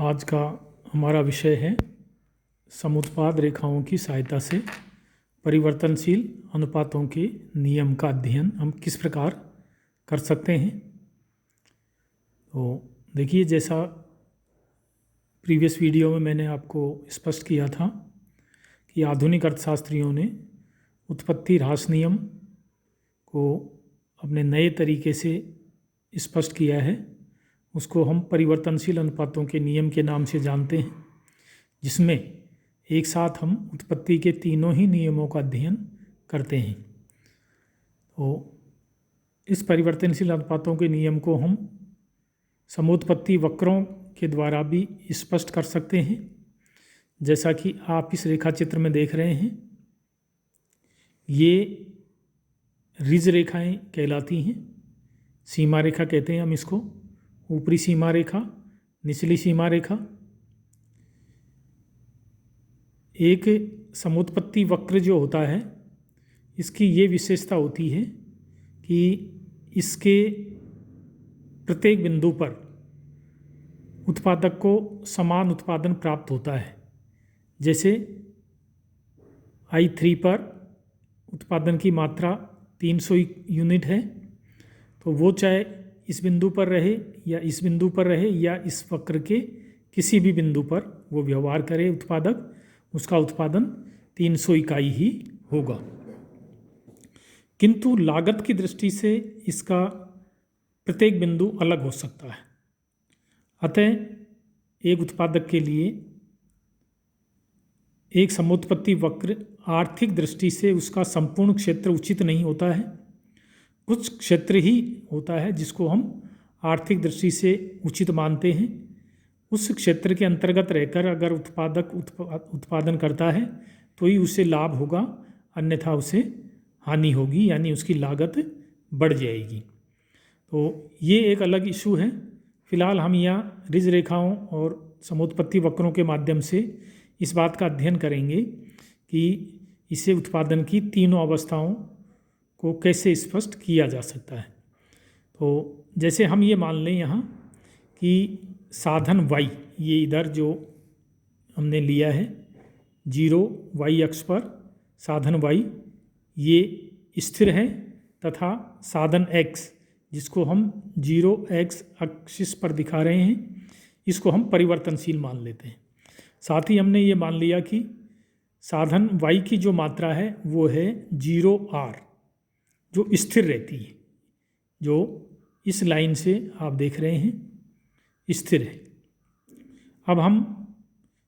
आज का हमारा विषय है समुत्पाद रेखाओं की सहायता से परिवर्तनशील अनुपातों के नियम का अध्ययन हम किस प्रकार कर सकते हैं। तो देखिए, जैसा प्रीवियस वीडियो में मैंने आपको स्पष्ट किया था कि आधुनिक अर्थशास्त्रियों ने उत्पत्ति ह्रास नियम को अपने नए तरीके से स्पष्ट किया है। उसको हम परिवर्तनशील अनुपातों के नियम के नाम से जानते हैं, जिसमें एक साथ हम उत्पत्ति के तीनों ही नियमों का अध्ययन करते हैं। तो इस परिवर्तनशील अनुपातों के नियम को हम समोत्पत्ति वक्रों के द्वारा भी स्पष्ट कर सकते हैं, जैसा कि आप इस रेखा चित्र में देख रहे हैं। ये रिज रेखाएं कहलाती हैं। सीमा रेखा कहते हैं हम इसको। ऊपरी सीमा रेखा, निचली सीमा रेखा। एक समोत्पत्ति वक्र जो होता है, इसकी ये विशेषता होती है कि इसके प्रत्येक बिंदु पर उत्पादक को समान उत्पादन प्राप्त होता है। जैसे I3 पर उत्पादन की मात्रा 300 यूनिट है, तो वो चाहे इस बिंदु पर रहे या इस बिंदु पर रहे या इस वक्र के किसी भी बिंदु पर वो व्यवहार करे उत्पादक, उसका उत्पादन 300 इकाई ही होगा। किंतु लागत की दृष्टि से इसका प्रत्येक बिंदु अलग हो सकता है। अतः एक उत्पादक के लिए एक समोत्पत्ति वक्र आर्थिक दृष्टि से उसका संपूर्ण क्षेत्र उचित नहीं होता है। कुछ क्षेत्र ही होता है जिसको हम आर्थिक दृष्टि से उचित मानते हैं। उस क्षेत्र के अंतर्गत रहकर अगर उत्पादक उत्पादन करता है तो ही उसे लाभ होगा, अन्यथा उसे हानि होगी, यानी उसकी लागत बढ़ जाएगी। तो ये एक अलग इशू है। फिलहाल हम यहाँ रिज रेखाओं और समोत्पत्ति वक्रों के माध्यम से इस बात का अध्ययन करेंगे कि इसे उत्पादन की तीनों अवस्थाओं को कैसे स्पष्ट किया जा सकता है। तो जैसे हम ये मान लें यहाँ कि साधन y, ये इधर जो हमने लिया है 0 y अक्ष पर साधन y ये स्थिर है, तथा साधन x जिसको हम 0x एक्सिस पर दिखा रहे हैं, इसको हम परिवर्तनशील मान लेते हैं। साथ ही हमने ये मान लिया कि साधन y की जो मात्रा है वो है 0r, जो स्थिर रहती है, जो इस लाइन से आप देख रहे हैं स्थिर है। अब हम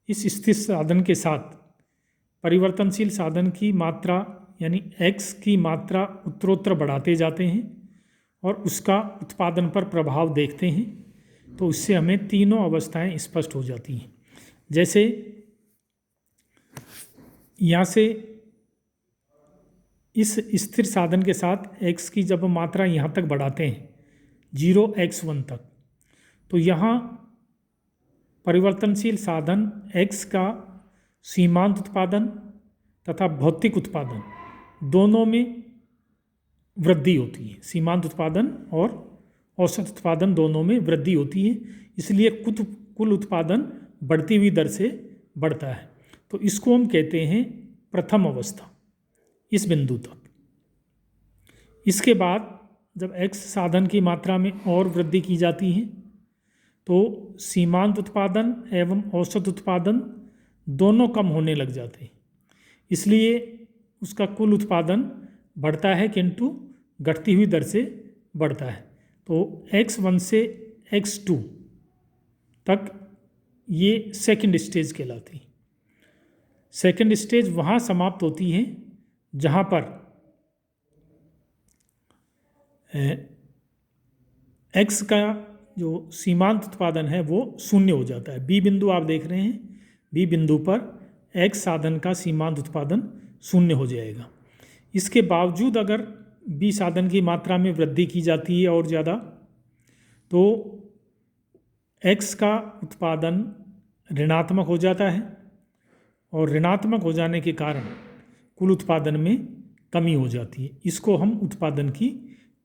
इस स्थिर साधन के साथ परिवर्तनशील साधन की मात्रा यानी x की मात्रा उत्तरोत्तर बढ़ाते जाते हैं और उसका उत्पादन पर प्रभाव देखते हैं, तो इससे हमें तीनों अवस्थाएं स्पष्ट हो जाती हैं। जैसे यहाँ से इस स्थिर साधन के साथ x की जब मात्रा यहाँ तक बढ़ाते हैं 0x1 तक, तो यहाँ परिवर्तनशील साधन x का सीमांत उत्पादन तथा भौतिक उत्पादन दोनों में वृद्धि होती है। सीमांत उत्पादन और औसत उत्पादन दोनों में वृद्धि होती है, इसलिए कुल उत्पादन बढ़ती हुई दर से बढ़ता है। तो इसको हम कहते हैं प्रथम अवस्था, इस बिंदु तक। इसके बाद जब x साधन की मात्रा में और वृद्धि की जाती है तो सीमांत उत्पादन एवं औसत उत्पादन दोनों कम होने लग जाते हैं, इसलिए उसका कुल उत्पादन बढ़ता है किंतु घटती हुई दर से बढ़ता है। तो x1 से x2 तक ये सेकंड स्टेज कहलाती है। सेकंड स्टेज वहाँ समाप्त होती है जहाँ पर x का जो सीमांत उत्पादन है वो शून्य हो जाता है। b बिंदु आप देख रहे हैं, b बिंदु पर x साधन का सीमांत उत्पादन शून्य हो जाएगा। इसके बावजूद अगर b साधन की मात्रा में वृद्धि की जाती है और ज़्यादा, तो x का उत्पादन ऋणात्मक हो जाता है और ऋणात्मक हो जाने के कारण कुल उत्पादन में कमी हो जाती है। इसको हम उत्पादन की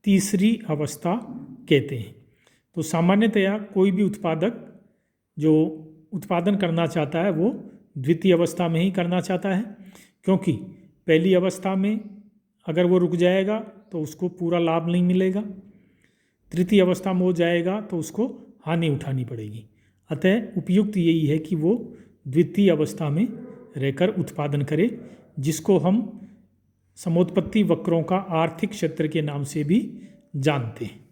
तीसरी अवस्था कहते हैं। तो सामान्यतया कोई भी उत्पादक जो उत्पादन करना चाहता है वो द्वितीय अवस्था में ही करना चाहता है, क्योंकि पहली अवस्था में अगर वो रुक जाएगा तो उसको पूरा लाभ नहीं मिलेगा, तृतीय अवस्था में हो जाएगा तो उसको हानि उठानी पड़ेगी। अतः उपयुक्त यही है कि वो द्वितीय अवस्था में रहकर उत्पादन करे, जिसको हम समोत्पत्ति वक्रों का आर्थिक क्षेत्र के नाम से भी जानते हैं।